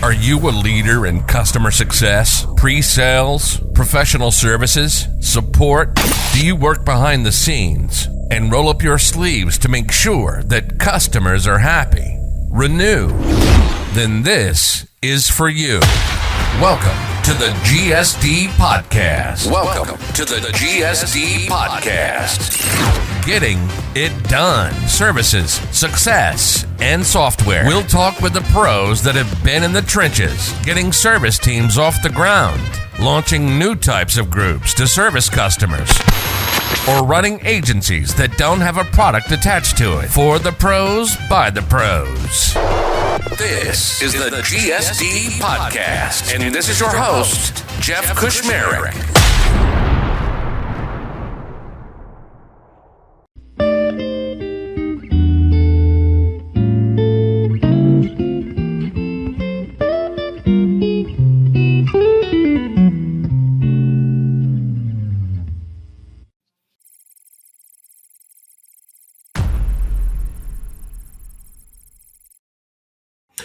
Are you a leader in customer success, pre-sales, professional services, support? Do you work behind the scenes and roll up your sleeves to make sure that customers are happy? Renew. Then this is for you. Welcome to the GSD Podcast. Welcome to the GSD Podcast. Getting it done. Services, success, and software. We'll talk with the pros that have been in the trenches, getting service teams off the ground, launching new types of groups to service customers, or running agencies that don't have a product attached to it. For the pros, by the pros. This is the GSD Podcast, and this is your host, Jeff Kushmerek.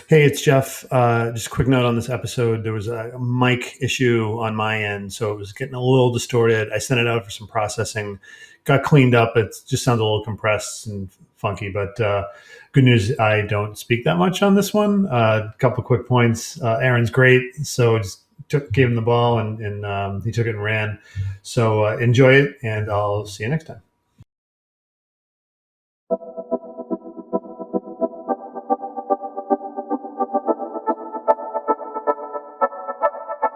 Hey, it's Jeff. Just a quick note on this episode. There was a mic issue on my end, so it was getting a little distorted. I sent it out for some processing, got cleaned up. It just sounds a little compressed and funky, but good news, I don't speak that much on this one. A couple of quick points. Aaron's great, so just gave him the ball, and he took it and ran. So enjoy it, and I'll see you next time.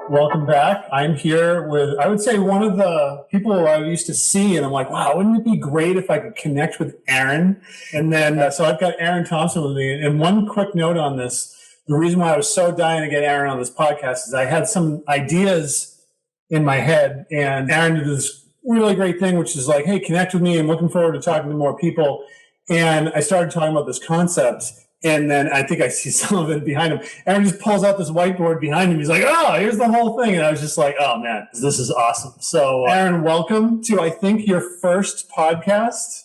Welcome back. I'm here with, I would say, one of the people I used to see, and I'm like, wow, wouldn't it be great if I could connect with Aaron? And then, so I've got Aaron Thompson with me. And one quick note on this, the reason why I was so dying to get Aaron on this podcast is I had some ideas in my head, and Aaron did this really great thing, which is like, hey, connect with me. I'm looking forward to talking to more people. And I started talking about this concept. And then I think I see some of it behind him. Aaron just pulls out this whiteboard behind him. He's like, oh, here's the whole thing. And I was just like, oh, man, this is awesome. So, Aaron, welcome to, I think, your first podcast.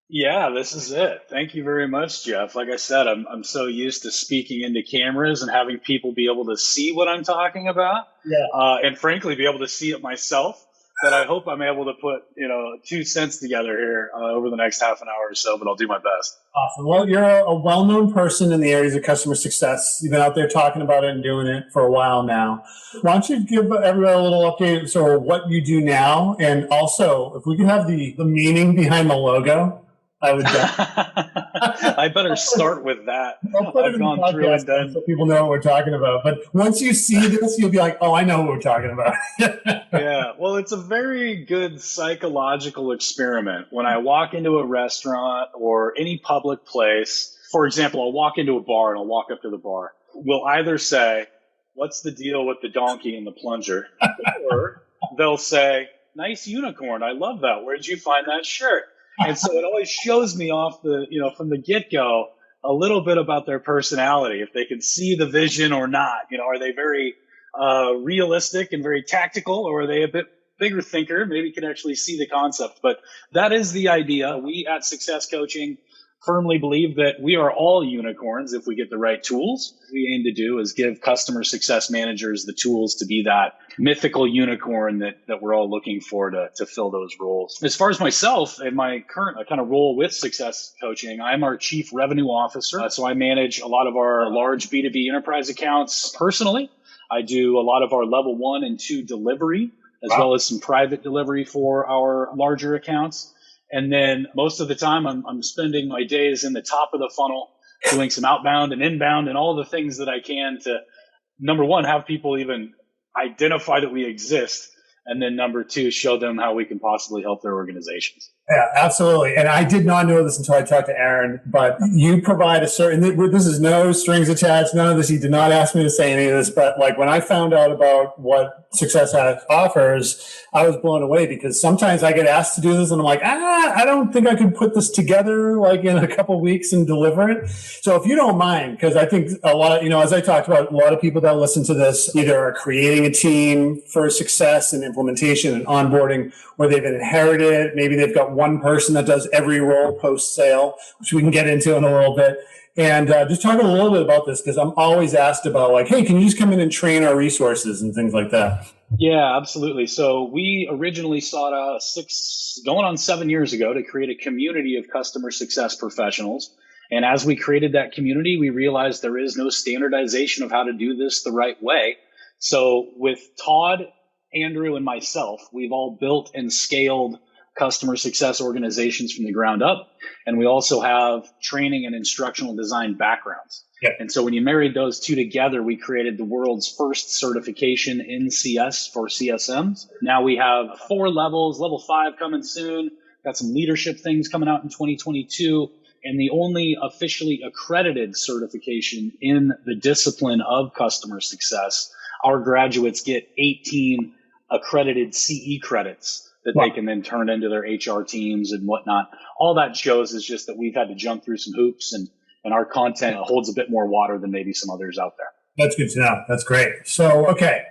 Yeah, this is it. Thank you very much, Jeff. Like I said, I'm so used to speaking into cameras and having people be able to see what I'm talking about. Yeah. And frankly, be able to see it myself. That I hope I'm able to put, 2 cents together here over the next half an hour or so, but I'll do my best. Awesome. Well, you're a well-known person in the areas of customer success. You've been out there talking about it and doing it for a while now. Why don't you give everybody a little update sort of what you do now, and also if we could have the meaning behind the logo, I would. I better start with that. I've gone through and done so people know what we're talking about. But once you see this, you'll be like, "Oh, I know what we're talking about." Yeah, well, it's a very good psychological experiment. When I walk into a restaurant or any public place, for example, I'll walk into a bar and I'll walk up to the bar. We'll either say, "What's the deal with the donkey and the plunger?" Or they'll say, "Nice unicorn. I love that. Where'd you find that shirt?" And so it always shows me off from the get-go a little bit about their personality, if they can see the vision or not. Are they very realistic and very tactical, or are they a bit bigger thinker, maybe can actually see the concept? But that is the idea. We at Success Coaching firmly believe that we are all unicorns if we get the right tools. What we aim to do is give customer success managers the tools to be that mythical unicorn that we're all looking for to fill those roles. As far as myself and my current kind of role with Success Coaching, I'm our Chief Revenue Officer. So I manage a lot of our large B2B enterprise accounts personally. I do a lot of our level 1 and 2 delivery, as well as some private delivery for our larger accounts. And then most of the time I'm spending my days in the top of the funnel doing some outbound and inbound and all the things that I can to, number one, have people even identify that we exist. And then number 2, show them how we can possibly help their organizations. Yeah, absolutely. And I did not know this until I talked to Aaron, but you provide a certain, this is no strings attached, none of this. He did not ask me to say any of this, but like when I found out about what SuccessHacker offers, I was blown away because sometimes I get asked to do this and I'm like, I don't think I could put this together like in a couple of weeks and deliver it. So if you don't mind, because I think a lot, as I talked about, a lot of people that listen to this either are creating a team for success and implementation and onboarding, or they've inherited, maybe they've got one person that does every role post-sale, which we can get into in a little bit. And just talk a little bit about this, because I'm always asked about like, hey, can you just come in and train our resources and things like that? Yeah, absolutely. So we originally sought out going on 7 years ago to create a community of customer success professionals. And as we created that community, we realized there is no standardization of how to do this the right way. So with Todd, Andrew, and myself, we've all built and scaled customer success organizations from the ground up. And we also have training and instructional design backgrounds. Yep. And so when you married those two together, we created the world's first certification in CS for CSMs. Now we have 4 levels, level 5 coming soon. Got some leadership things coming out in 2022. And the only officially accredited certification in the discipline of customer success, our graduates get 18 accredited CE credits that they can then turn into their HR teams and whatnot. All that shows is just that we've had to jump through some hoops, and our content holds a bit more water than maybe some others out there. That's good to know. That's great. So, okay,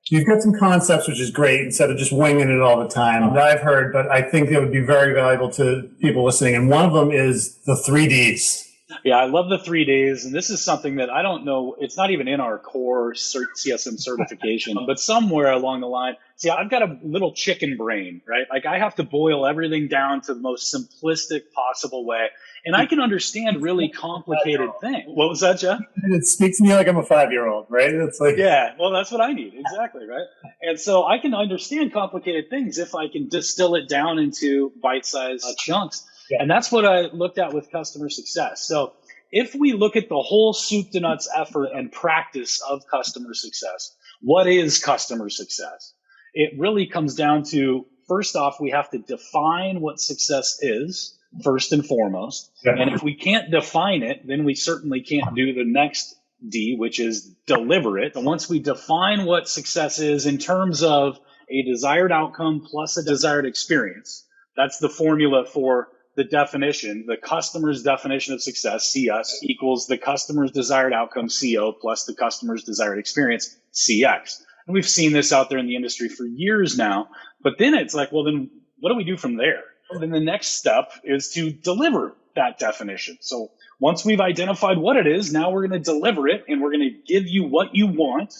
you've got some concepts, which is great, instead of just winging it all the time that I've heard, but I think that would be very valuable to people listening. And one of them is the 3 Ds. Yeah, I love the 3 Ds. And this is something that I don't know. It's not even in our core CSM certification, but somewhere along the line. See, I've got a little chicken brain, right? Like I have to boil everything down to the most simplistic possible way. And I can understand really complicated things. What was that, Jeff? It speaks to me like I'm a 5-year-old, right? It's like, yeah, well, that's what I need. Exactly, right? And so I can understand complicated things if I can distill it down into bite-sized chunks. Yeah. And that's what I looked at with customer success. So if we look at the whole soup to nuts effort and practice of customer success, what is customer success? It really comes down to, first off, we have to define what success is, first and foremost. Yeah. And if we can't define it, then we certainly can't do the next D, which is deliver it. And once we define what success is in terms of a desired outcome plus a desired experience, that's the formula for the definition. The customer's definition of success, CS, equals the customer's desired outcome, CO, plus the customer's desired experience, CX. And we've seen this out there in the industry for years now. But then it's like, well, then what do we do from there? Then the next step is to deliver that definition. So once we've identified what it is, now we're going to deliver it, and we're going to give you what you want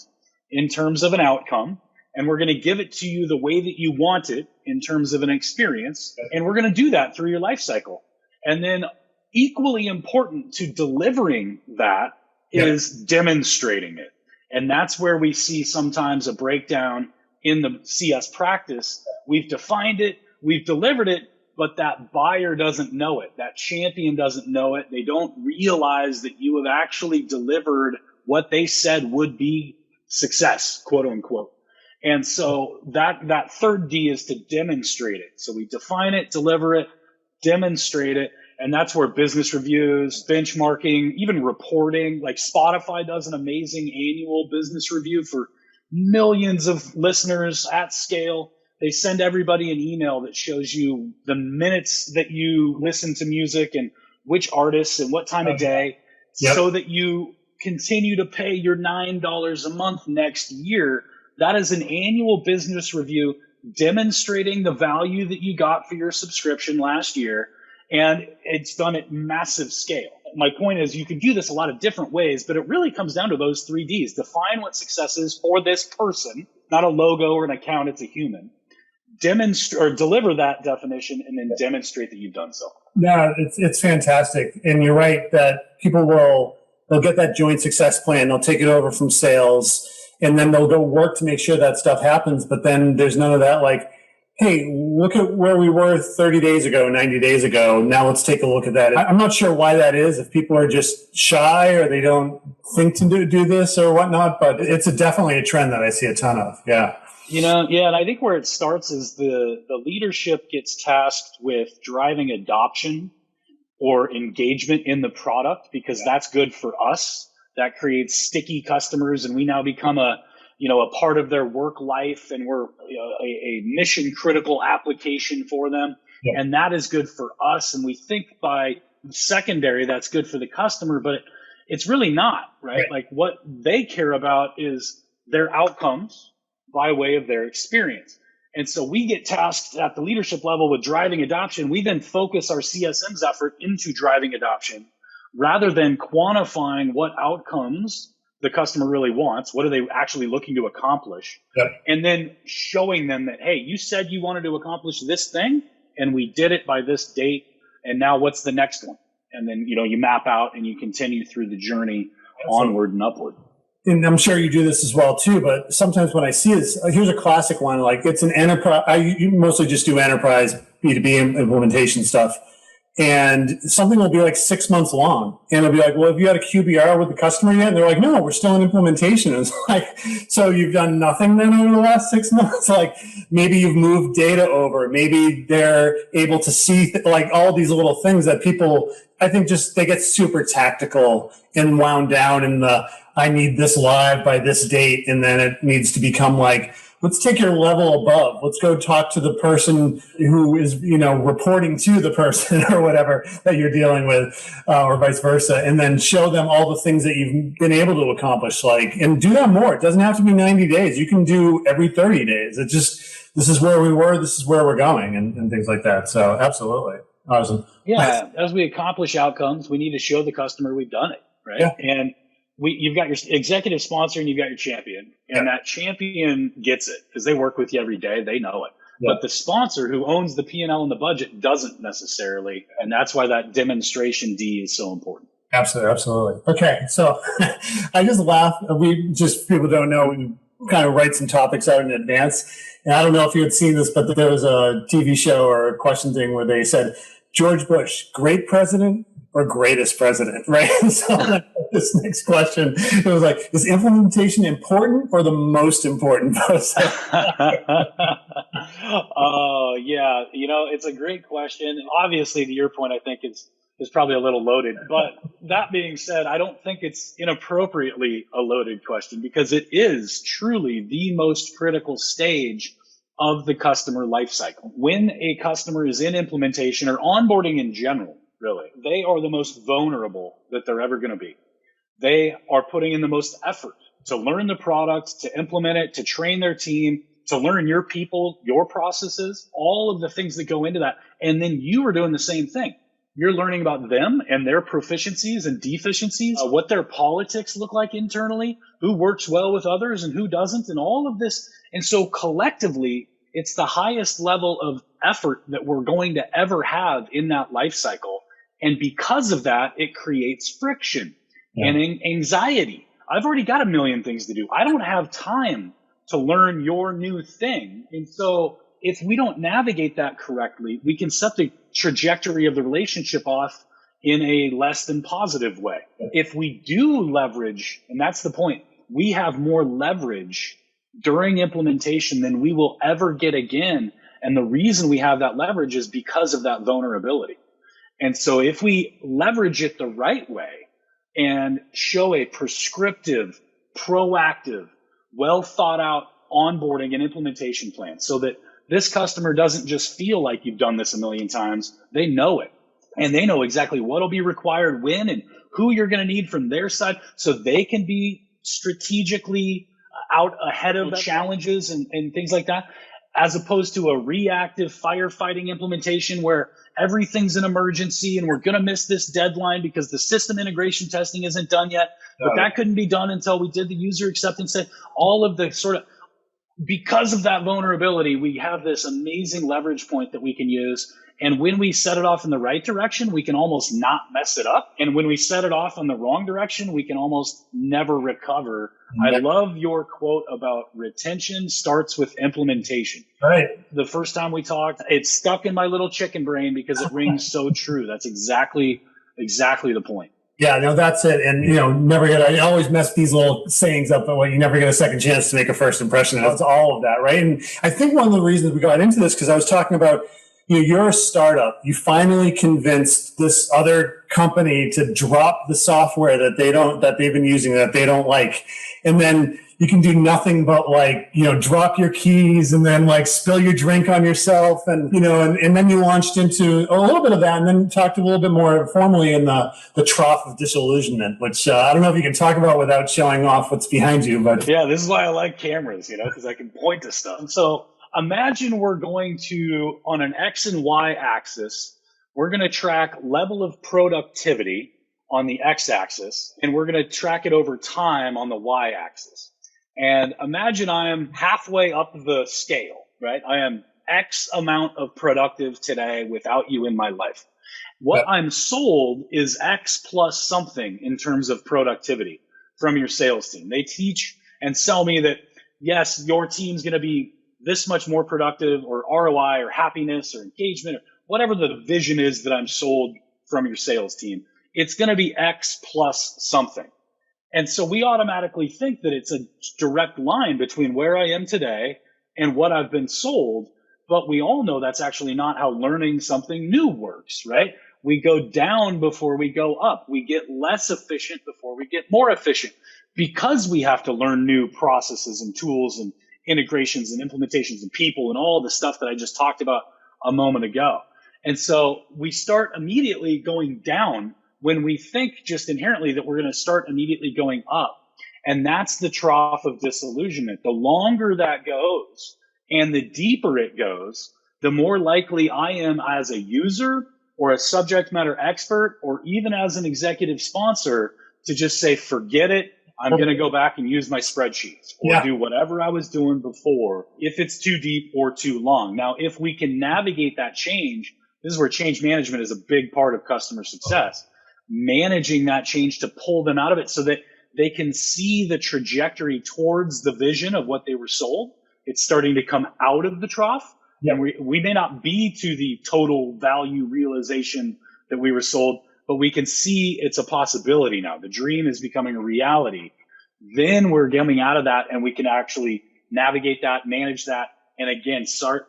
in terms of an outcome. And we're going to give it to you the way that you want it in terms of an experience. And we're going to do that through your life cycle. And then equally important to delivering that is demonstrating it. And that's where we see sometimes a breakdown in the CS practice. We've defined it, we've delivered it, but that buyer doesn't know it. That champion doesn't know it. They don't realize that you have actually delivered what they said would be success, quote unquote. And so that third D is to demonstrate it. So we define it, deliver it, demonstrate it. And that's where business reviews, benchmarking, even reporting, like Spotify does an amazing annual business review for millions of listeners at scale. They send everybody an email that shows you the minutes that you listen to music and which artists and what time of day, so that you continue to pay your $9 a month next year. That is an annual business review demonstrating the value that you got for your subscription last year. And it's done at massive scale. My point is you can do this a lot of different ways, but it really comes down to those 3 Ds. Define what success is for this person, not a logo or an account, it's a human. Demonstrate or deliver that definition, and then demonstrate that you've done so. No, it's fantastic. And you're right that people they'll get that joint success plan. They'll take it over from sales, and then they'll go work to make sure that stuff happens. But then there's none of that, like, hey, look at where we were 30 days ago, 90 days ago. Now let's take a look at that. I'm not sure why that is, if people are just shy or they don't think to do this or whatnot, but it's definitely a trend that I see a ton of. Yeah. And I think where it starts is the leadership gets tasked with driving adoption or engagement in the product, because that's good for us. That creates sticky customers, and we now become a part of their work life, and we're a mission critical application for them. Yeah. And that is good for us. And we think by secondary, that's good for the customer, but it's really not, right? Like what they care about is their outcomes by way of their experience. And so we get tasked at the leadership level with driving adoption. We then focus our CSM's effort into driving adoption rather than quantifying what outcomes the customer really wants. What are they actually looking to accomplish? Yep. And then showing them that, hey, you said you wanted to accomplish this thing, and we did it by this date. And now what's the next one? And then, you map out and you continue through the journey onward and upward. And I'm sure you do this as well too, but sometimes when I see this, here's a classic one, like it's an enterprise, you mostly just do enterprise B2B implementation stuff. And something will be like 6 months long. And it'll be like, well, have you had a QBR with the customer yet? And they're like, no, we're still in implementation. And it's like, so you've done nothing then over the last 6 months? Like maybe you've moved data over. Maybe they're able to see like all these little things that people, I think just they get super tactical and wound down in the, I need this live by this date. And then it needs to become like, let's take your level above. Let's go talk to the person who is, reporting to the person or whatever that you're dealing with, or vice versa. And then show them all the things that you've been able to accomplish, and do that more. It doesn't have to be 90 days. You can do every 30 days. It just, this is where we were, this is where we're going and things like that. So absolutely. Awesome. Yeah. As we accomplish outcomes, we need to show the customer we've done it. Right. Yeah. And you've got your executive sponsor and you've got your champion, and that champion gets it because they work with you every day. They know it. Yeah. But the sponsor who owns the P&L and the budget doesn't necessarily. And that's why that demonstration D is so important. Absolutely. Okay. So I just laugh. People don't know, we kind of write some topics out in advance. And I don't know if you had seen this, but there was a TV show or a question thing where they said, George Bush, great president or greatest president, right? So this next question, it was like, is implementation important or the most important process? Oh, yeah. It's a great question. Obviously, to your point, I think is probably a little loaded. But that being said, I don't think it's inappropriately a loaded question because it is truly the most critical stage of the customer lifecycle. When a customer is in implementation or onboarding in general, really, they are the most vulnerable that they're ever going to be. They are putting in the most effort to learn the product, to implement it, to train their team, to learn your people, your processes, all of the things that go into that. And then you are doing the same thing. You're learning about them and their proficiencies and deficiencies, what their politics look like internally, who works well with others and who doesn't, and all of this. And so collectively, it's the highest level of effort that we're going to ever have in that life cycle. And because of that, it creates friction and anxiety. I've already got a million things to do. I don't have time to learn your new thing. And so if we don't navigate that correctly, we can set the trajectory of the relationship off in a less than positive way. If we do leverage, and that's the point, we have more leverage during implementation than we will ever get again. And the reason we have that leverage is because of that vulnerability. And so if we leverage it the right way and show a prescriptive, proactive, well thought out onboarding and implementation plan so that this customer doesn't just feel like you've done this a million times, they know it. And they know exactly what will be required when and who you're going to need from their side so they can be strategically out ahead of challenges and things like that, as opposed to a reactive firefighting implementation where everything's an emergency and we're going to miss this deadline because the system integration testing isn't done yet. But that couldn't be done until we did the user acceptance. All of the sort of, because of that vulnerability, we have this amazing leverage point that we can use. And when we set it off in the right direction, we can almost not mess it up. And when we set it off in the wrong direction, we can almost never recover. I love your quote about retention starts with implementation. Right. The first time we talked, it stuck in my little chicken brain because it rings so true. That's exactly the point. Yeah, no, that's it. And, I always mess these little sayings up, but you never get a second chance to make a first impression. That's all of that, right? And I think one of the reasons we got into this, because I was talking about, you're a startup. You finally convinced this other company to drop the software that they've been using that they don't like. And then you can do nothing but drop your keys and then spill your drink on yourself. And, and then you launched into a little bit of that and then talked a little bit more formally in the Trough of Disillusionment, which I don't know if you can talk about without showing off what's behind you, but yeah, this is why I like cameras, because I can point to stuff. And so imagine we're going to, on an X and Y axis, we're going to track level of productivity on the x-axis, and we're going to track it over time on the y-axis. And imagine I am halfway up the scale, right? I am X amount of productive today without you in my life. What I'm sold is X plus something in terms of productivity from your sales team. They teach and sell me that, yes, your team's going to be this much more productive, or ROI or happiness or engagement, or whatever the vision is that I'm sold from your sales team. It's going to be X plus something. And so we automatically think that it's a direct line between where I am today and what I've been sold. But we all know that's actually not how learning something new works, right? We go down before we go up. We get less efficient before we get more efficient, because we have to learn new processes and tools and integrations and implementations and people and all the stuff that I just talked about a moment ago. And so we start immediately going down when we think just inherently that we're going to start immediately going up. And that's the trough of disillusionment. The longer that goes and the deeper it goes, the more likely I am as a user or a subject matter expert or even as an executive sponsor to just say, forget it. I'm going to go back and use my spreadsheets or do whatever I was doing before if it's too deep or too long. Now, if we can navigate that change, this is where change management is a big part of customer success. Managing that change to pull them out of it so that they can see the trajectory towards the vision of what they were sold. It's starting to come out of the trough. And we may not be to the total value realization that we were sold, but we can see it's a possibility now. The dream is becoming a reality. Then we're coming out of that and we can actually navigate that, manage that, and again, start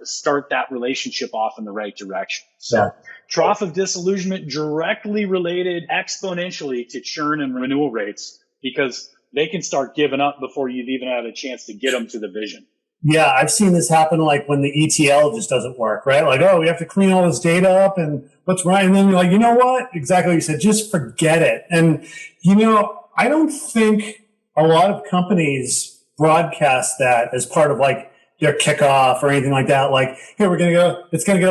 that relationship off in the right direction. So trough of disillusionment directly related exponentially to churn and renewal rates, because they can start giving up before you've even had a chance to get them to the vision. Yeah, I've seen this happen like when the ETL just doesn't work, right? Like, oh, we have to clean all this data up and what's right. And then you're like, you know what? Exactly what you said, just forget it. And, I don't think a lot of companies broadcast that as part of like their kickoff or anything like that. Like, hey, it's going to be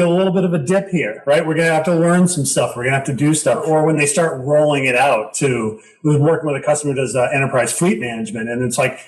a little bit of a dip here, right? We're going to have to learn some stuff. We're going to have to do stuff. Or when they start rolling it out to, we're working with a customer who does enterprise fleet management. And it's like,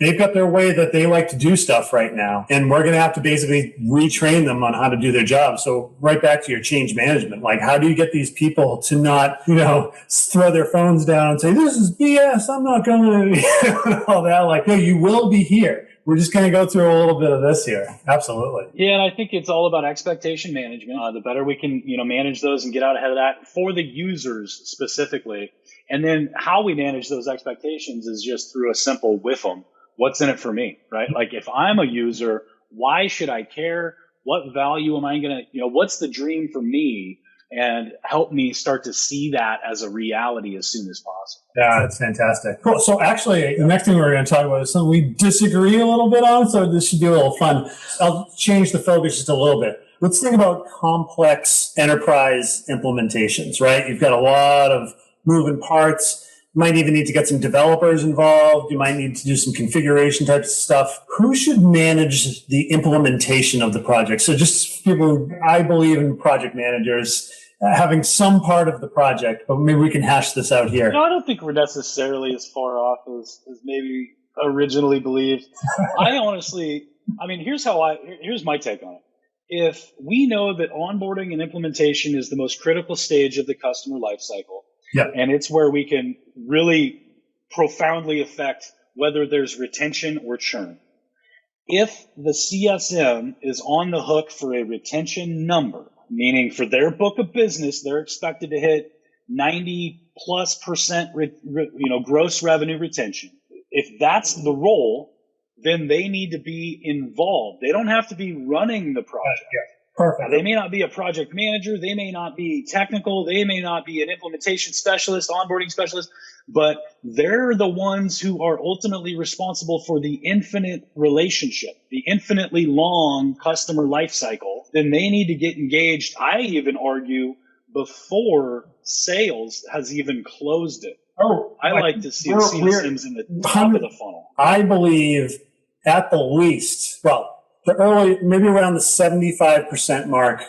they've got their way that they like to do stuff right now. And we're going to have to basically retrain them on how to do their job. So right back to your change management, like how do you get these people to not, throw their phones down and say, this is BS. I'm not going to, all that. Like, no, you will be here. We're just going to go through a little bit of this here. Absolutely. Yeah, and I think it's all about expectation management. The better we can, manage those and get out ahead of that for the users specifically. And then how we manage those expectations is just through a simple with them. What's in it for me, right? Like if I'm a user, why should I care? What value am I going to, what's the dream for me? And help me start to see that as a reality as soon as possible. Yeah, that's fantastic. Cool. So actually, the next thing we're going to talk about is something we disagree a little bit on, so this should be a little fun. I'll change the focus just a little bit. Let's think about complex enterprise implementations, right? You've got a lot of moving parts. You might even need to get some developers involved. You might need to do some configuration types of stuff. Who should manage the implementation of the project? So just people, I believe in project managers having some part of the project, but maybe we can hash this out here. No, I don't think we're necessarily as far off as maybe originally believed. Here's my take on it. If we know that onboarding and implementation is the most critical stage of the customer lifecycle, and it's where we can really profoundly affect whether there's retention or churn. If the CSM is on the hook for a retention number, meaning for their book of business, they're expected to hit 90+% gross revenue retention. If that's the role, then they need to be involved. They don't have to be running the project. Perfect. They may not be a project manager. They may not be technical. They may not be an implementation specialist, onboarding specialist, but they're the ones who are ultimately responsible for the infinite relationship, the infinitely long customer life cycle. Then they need to get engaged, I even argue, before sales has even closed it. I like to see the CSMs in the top of the funnel. I believe at the least, maybe around the 75% mark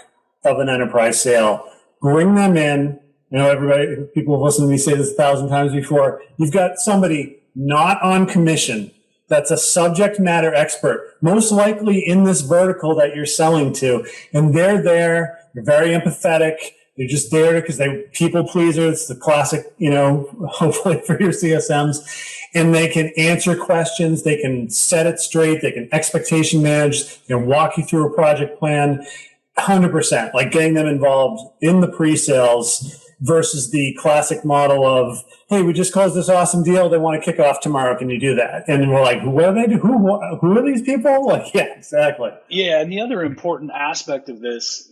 of an enterprise sale, bring them in, I know everybody, people have listened to me say this 1,000 times before. You've got somebody not on commission that's a subject matter expert, most likely in this vertical that you're selling to. And they're there. They're very empathetic. They're just there because they're people pleasers. It's the classic, hopefully for your CSMs. And they can answer questions. They can set it straight. They can expectation manage. They can walk you through a project plan. 100%, like getting them involved in the pre-sales versus the classic model of, hey, we just closed this awesome deal. They want to kick off tomorrow. Can you do that? And we're like, what do they do? Who are these people? Like, yeah, exactly. Yeah. And the other important aspect of this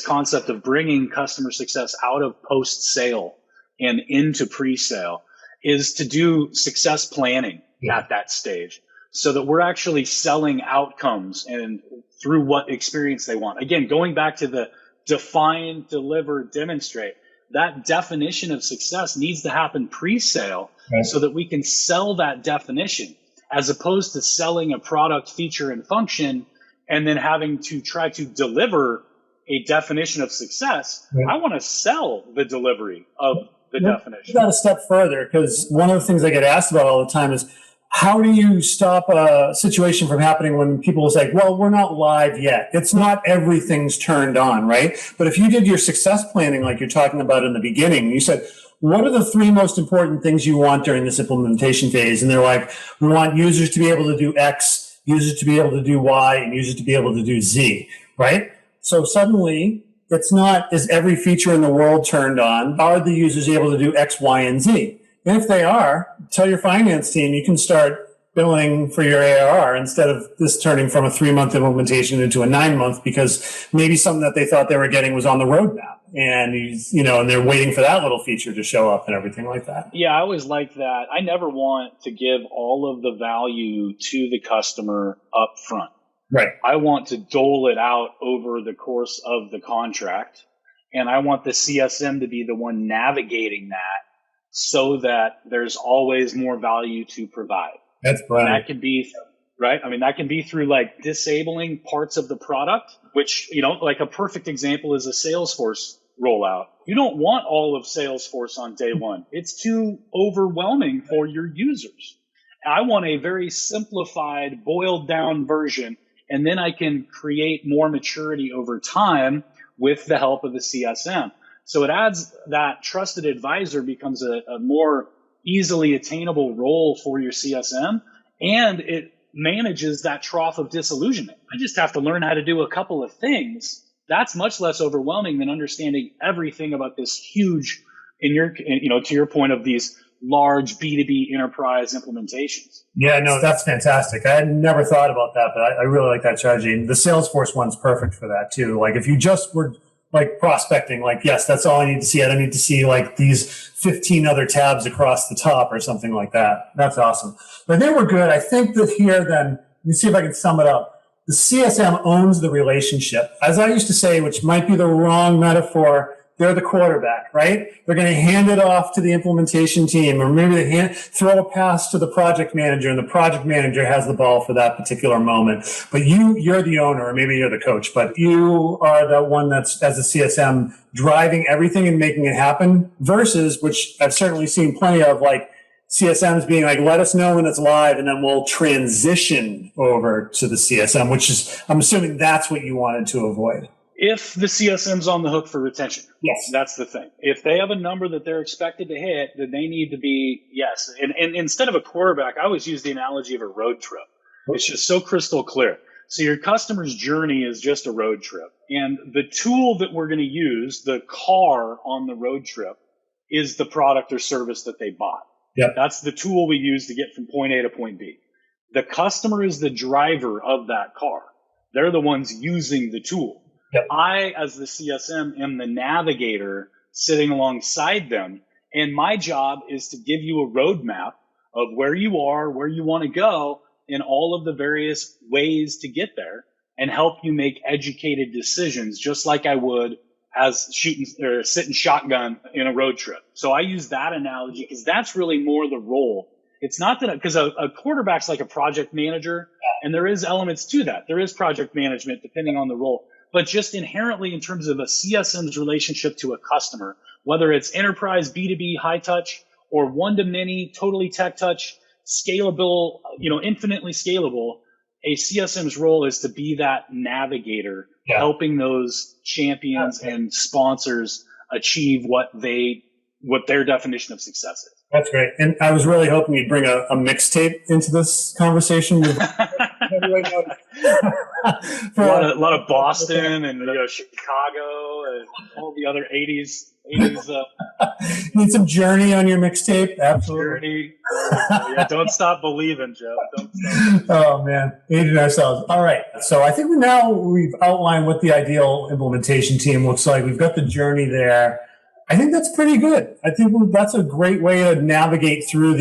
concept of bringing customer success out of post-sale and into pre-sale is to do success planning at that stage so that we're actually selling outcomes and through what experience they want. Again, going back to the define, deliver, demonstrate, that definition of success needs to happen pre-sale so that we can sell that definition as opposed to selling a product, feature, and function and then having to try to deliver a definition of success. I want to sell the delivery of the definition. You got a step further, because one of the things I get asked about all the time is, how do you stop a situation from happening when people will say, well, we're not live yet? It's not everything's turned on, right? But if you did your success planning like you're talking about in the beginning, you said, what are the 3 most important things you want during this implementation phase? And they're like, we want users to be able to do X, users to be able to do Y, and users to be able to do Z, right? So suddenly, it's not, is every feature in the world turned on? Are the users able to do X, Y, and Z? And if they are, tell your finance team you can start billing for your ARR instead of this turning from a 3-month implementation into a 9-month, because maybe something that they thought they were getting was on the roadmap. And and they're waiting for that little feature to show up and everything like that. Yeah, I always like that. I never want to give all of the value to the customer up front. Right. I want to dole it out over the course of the contract. And I want the CSM to be the one navigating that so that there's always more value to provide. That's brilliant. And that can be, right? I mean, that can be through like disabling parts of the product, which, like a perfect example is a Salesforce rollout. You don't want all of Salesforce on day one. It's too overwhelming for your users. I want a very simplified, boiled down version, and then I can create more maturity over time with the help of the CSM. So it adds that trusted advisor becomes a more easily attainable role for your CSM, and it manages that trough of disillusionment. I just have to learn how to do a couple of things. That's much less overwhelming than understanding everything about this huge, to your point of these large B2B enterprise implementations. Yeah, no, that's fantastic. I had never thought about that, but I really like that strategy. The Salesforce one's perfect for that too. Like if you just were like prospecting, like, yes, that's all I need to see. I don't need to see like these 15 other tabs across the top or something like that. That's awesome. But I think we're good. I think that here then, let me see if I can sum it up. The CSM owns the relationship. As I used to say, which might be the wrong metaphor, they're the quarterback, right? They're going to hand it off to the implementation team, or maybe they throw a pass to the project manager, and the project manager has the ball for that particular moment. But you're the owner, or maybe you're the coach, but you are the one that's, as a CSM, driving everything and making it happen, versus, which I've certainly seen plenty of, like CSMs being like, let us know when it's live, and then we'll transition over to the CSM, which is, I'm assuming that's what you wanted to avoid. If the CSM's on the hook for retention. Yes. That's the thing. If they have a number that they're expected to hit, then they need to be, yes. And instead of a quarterback, I always use the analogy of a road trip. It's just so crystal clear. So your customer's journey is just a road trip. And the tool that we're going to use, the car on the road trip, is the product or service that they bought. Yep. That's the tool we use to get from point A to point B. The customer is the driver of that car. They're the ones using the tool. Yep. I, as the CSM, am the navigator sitting alongside them. And my job is to give you a roadmap of where you are, where you want to go, and all of the various ways to get there, and help you make educated decisions, just like I would as sitting shotgun in a road trip. So I use that analogy because that's really more the role. It's not that, because a quarterback's like a project manager, and there is elements to that. There is project management depending on the role. but just inherently in terms of a CSM's relationship to a customer, whether it's enterprise B2B high touch or one-to-many, totally tech touch, scalable, infinitely scalable, a CSM's role is to be that navigator, helping those champions and sponsors achieve what their definition of success is. That's great. And I was really hoping you'd bring a mixtape into this conveation. a lot of Boston and Chicago and all the other 80s. Need some Journey on your mixtape? Absolutely. Journey. Don't stop believing, Joe. Don't stop believing. Oh, man. Aging ourselves. All right. So I think we've outlined what the ideal implementation team looks like. We've got the journey there. I think that's pretty good. I think that's a great way to navigate through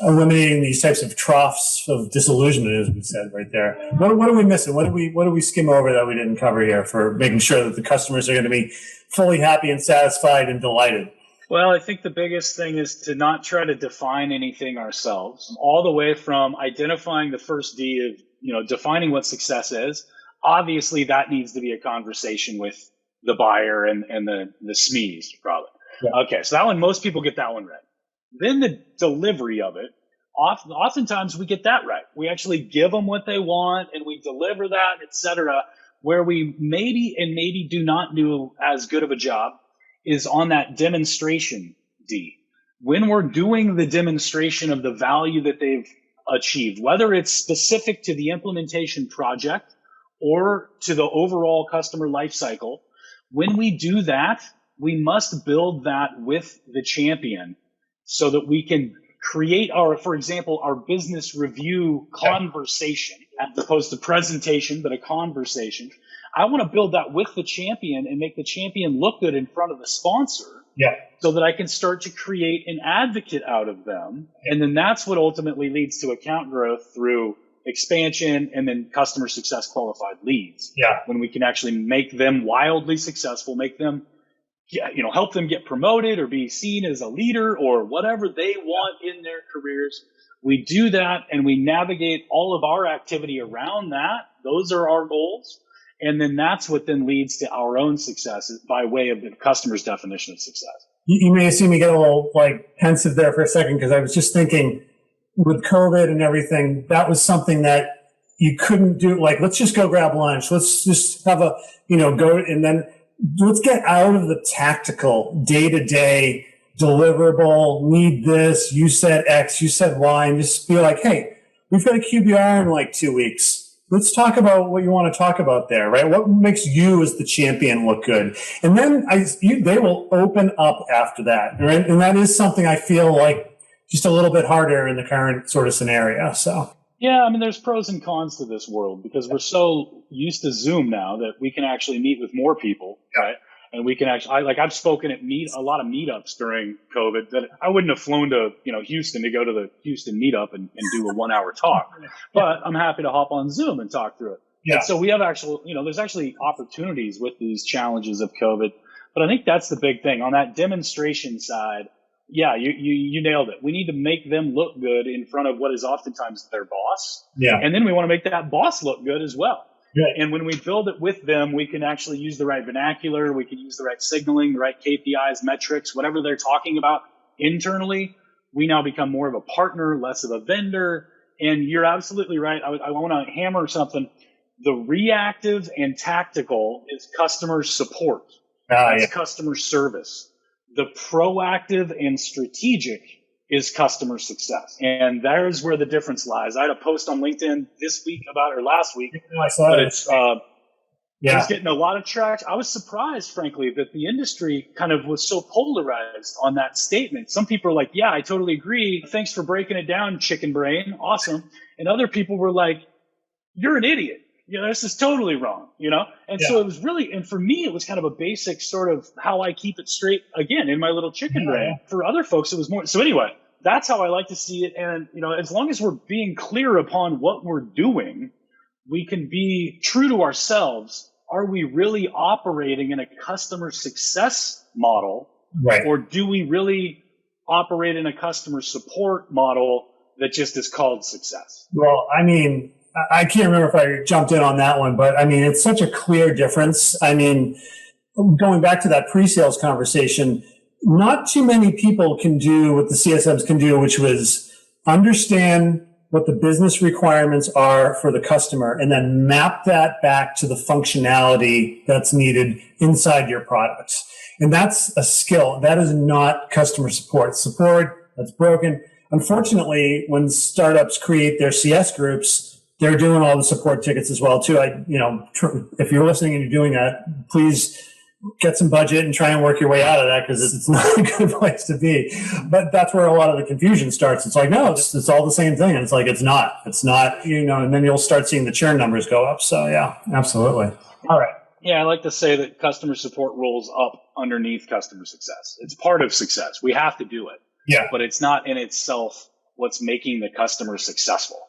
eliminating these types of troughs of disillusionment, as we said right there. What are we missing? What do we skim over that we didn't cover here for making sure that the customers are going to be fully happy and satisfied and delighted? Well, I think the biggest thing is to not try to define anything ourselves, all the way from identifying the first D of, defining what success is. Obviously, that needs to be a conversation with the buyer and the SMEs, probably. Yeah. Okay, so that one, most people get that one right. Then the delivery of it, oftentimes we get that right. We actually give them what they want and we deliver that, etc. Where we maybe do not do as good of a job is on that demonstration D. When we're doing the demonstration of the value that they've achieved, whether it's specific to the implementation project or to the overall customer lifecycle, when we do that, we must build that with the champion so that we can create for example, our business review conversation, as opposed to presentation, but a conversation. I want to build that with the champion and make the champion look good in front of the sponsor so that I can start to create an advocate out of them. And then that's what ultimately leads to account growth through expansion and then customer success qualified leads. When we can actually make them wildly successful, make them, help them get promoted or be seen as a leader or whatever they want in their careers. We do that and we navigate all of our activity around that. Those are our goals. And then that's what then leads to our own success by way of the customer's definition of success. You may have seen me get a little pensive there for a second because I was just thinking, with COVID and everything, that was something that you couldn't do. Let's just go grab lunch. Let's just have go, and then let's get out of the tactical day-to-day deliverable, need this, you said X, you said Y, and just be like, hey, we've got a QBR in 2 weeks. Let's talk about what you want to talk about there, right? What makes you as the champion look good? And then they will open up after that, right? And that is something I feel like just a little bit harder in the current sort of scenario. So yeah, there's pros and cons to this world because we're so used to Zoom now that we can actually meet with more people, right? And we can actually, I've spoken at a lot of meetups during COVID that I wouldn't have flown to, Houston to go to the Houston meetup and do a 1 hour talk, but I'm happy to hop on Zoom and talk through it. Yeah. And so we have there's actually opportunities with these challenges of COVID, but I think that's the big thing on that demonstration side. Yeah, you nailed it. We need to make them look good in front of what is oftentimes their boss. Yeah. And then we want to make that boss look good as well. Yeah. And when we build it with them, we can actually use the right vernacular. We can use the right signaling, the right KPIs, metrics, whatever they're talking about internally. We now become more of a partner, less of a vendor. And you're absolutely right. I want to hammer something. The reactive and tactical is customer support. That's customer service. The proactive and strategic is customer success. And there's where the difference lies. I had a post on LinkedIn last week. I saw it. It's getting a lot of traction. I was surprised, frankly, that the industry kind of was so polarized on that statement. Some people are like, yeah, I totally agree. Thanks for breaking it down, chicken brain. Awesome. And other people were like, you're an idiot. This is totally wrong, And so it was really, and for me, it was kind of a basic sort of how I keep it straight, again, in my little chicken brain. For other folks, it was more. So anyway, that's how I like to see it. And, as long as we're being clear upon what we're doing, we can be true to ourselves. Are we really operating in a customer success model? Right. Or do we really operate in a customer support model that just is called success? Well, I can't remember if I jumped in on that one, but I mean, it's such a clear difference. I mean, going back to that pre-sales conversation, not too many people can do what the CSMs can do, which was understand what the business requirements are for the customer and then map that back to the functionality that's needed inside your products. And that's a skill. That is not customer support. Support that's broken. Unfortunately, when startups create their CS groups, they're doing all the support tickets as well too. If you're listening and you're doing that, please get some budget and try and work your way out of that, because it's not a good place to be. But that's where a lot of the confusion starts. It's like, no, it's all the same thing. And it's like, it's not, and then you'll start seeing the churn numbers go up. So yeah, absolutely. All right. Yeah, I like to say that customer support rolls up underneath customer success. It's part of success. We have to do it. Yeah. But it's not in itself what's making the customer successful.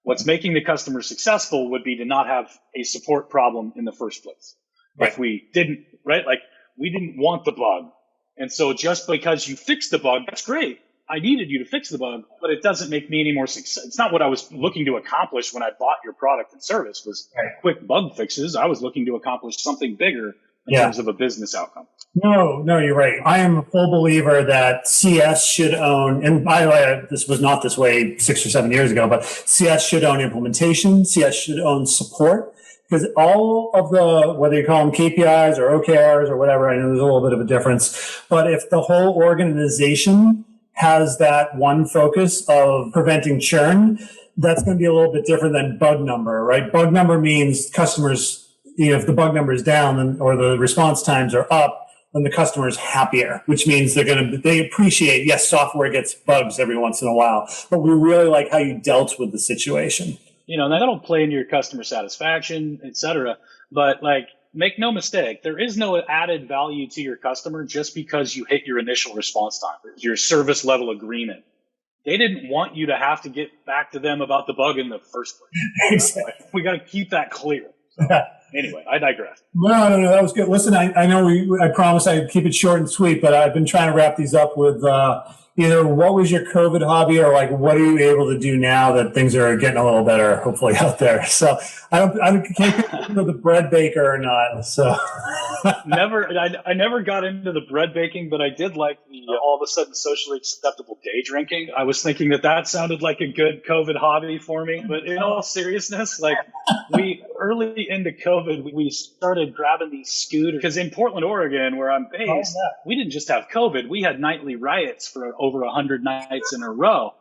What's making the customer successful would be to not have a support problem in the first place. Right. If we didn't, right? Like, we didn't want the bug. And so just because you fixed the bug, that's great. I needed you to fix the bug, but it doesn't make me any more success. It's not what I was looking to accomplish when I bought your product and service was quick bug fixes. I was looking to accomplish something bigger in terms of a business outcome. No, you're right. I am a full believer that CS should own, and by the way, this was not this way 6 or 7 years ago, but CS should own implementation. CS should own support. Because all of whether you call them KPIs or OKRs or whatever, I know there's a little bit of a difference, but if the whole organization has that one focus of preventing churn, that's going to be a little bit different than bug number, right? Bug number means customers, if the bug number is down or the response times are up, then the customer is happier, which means they appreciate, yes, software gets bugs every once in a while, but we really like how you dealt with the situation. That'll play into your customer satisfaction, et cetera. But make no mistake, there is no added value to your customer just because you hit your initial response time, your service level agreement. They didn't want you to have to get back to them about the bug in the first place. Exactly. We got to keep that clear. So, anyway, I digress. No, that was good. Listen, I know I promised I'd keep it short and sweet, but I've been trying to wrap these up with either what was your COVID hobby or what are you able to do now that things are getting a little better, hopefully, out there. So I can't remember the bread baker or not. So I never got into the bread baking, but I did like the all of a sudden socially acceptable day drinking. I was thinking that sounded like a good COVID hobby for me. But in all seriousness, we early into COVID, we started grabbing these scooters because in Portland, Oregon, where I'm based, we didn't just have COVID. We had nightly riots for over 100 nights in a row.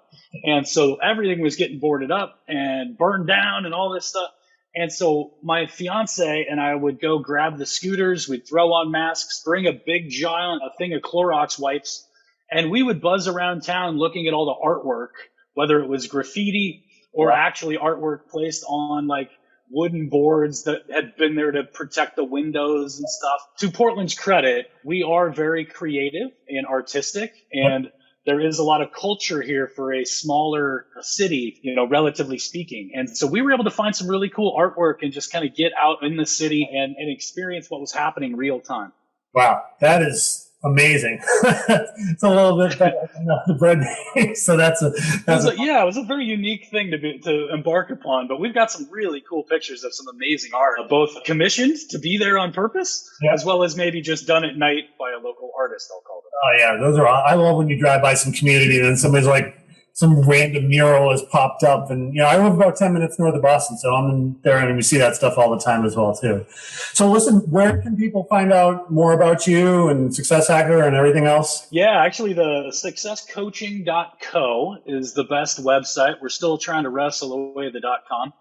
And so everything was getting boarded up and burned down and all this stuff. And so my fiance and I would go grab the scooters, we'd throw on masks, bring a big giant, a thing of Clorox wipes, and we would buzz around town looking at all the artwork, whether it was graffiti or actually artwork placed on wooden boards that had been there to protect the windows and stuff. To Portland's credit, we are very creative and artistic, and there is a lot of culture here for a smaller city, relatively speaking. And so we were able to find some really cool artwork and just kind of get out in the city and experience what was happening real time. Wow, that is amazing. It's a little bit better than the bread baking. So it was a very unique thing to embark upon. But we've got some really cool pictures of some amazing art, both commissioned to be there on purpose, as well as maybe just done at night by a local artist, I'll call it. Oh yeah, I love when you drive by some community and then somebody's some random mural has popped up, and I live about 10 minutes north of Boston, so I'm in there and we see that stuff all the time as well too. So listen, where can people find out more about you and SuccessHacker and everything else? Yeah, actually the successcoaching.co is the best website. We're still trying to wrestle away the .com.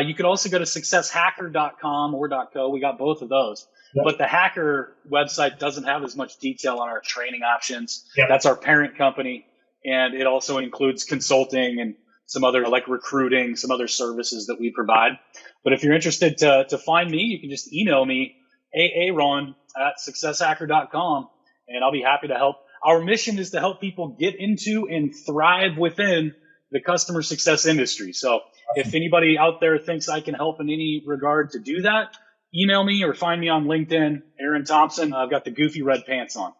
You could also go to successhacker.com or .co. We got both of those. Yep. But the Hacker website doesn't have as much detail on our training options. Yep. That's our parent company. And it also includes consulting and some other recruiting, some other services that we provide. But if you're interested to find me, you can just email me, aaron@successhacker.com, and I'll be happy to help. Our mission is to help people get into and thrive within the customer success industry. So if anybody out there thinks I can help in any regard to do that, email me or find me on LinkedIn, Aaron Thompson. I've got the goofy red pants on.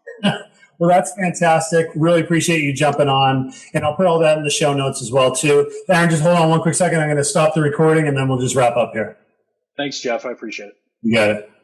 Well, that's fantastic. Really appreciate you jumping on. And I'll put all that in the show notes as well, too. Aaron, just hold on one quick second. I'm going to stop the recording, and then we'll just wrap up here. Thanks, Jeff. I appreciate it. You got it.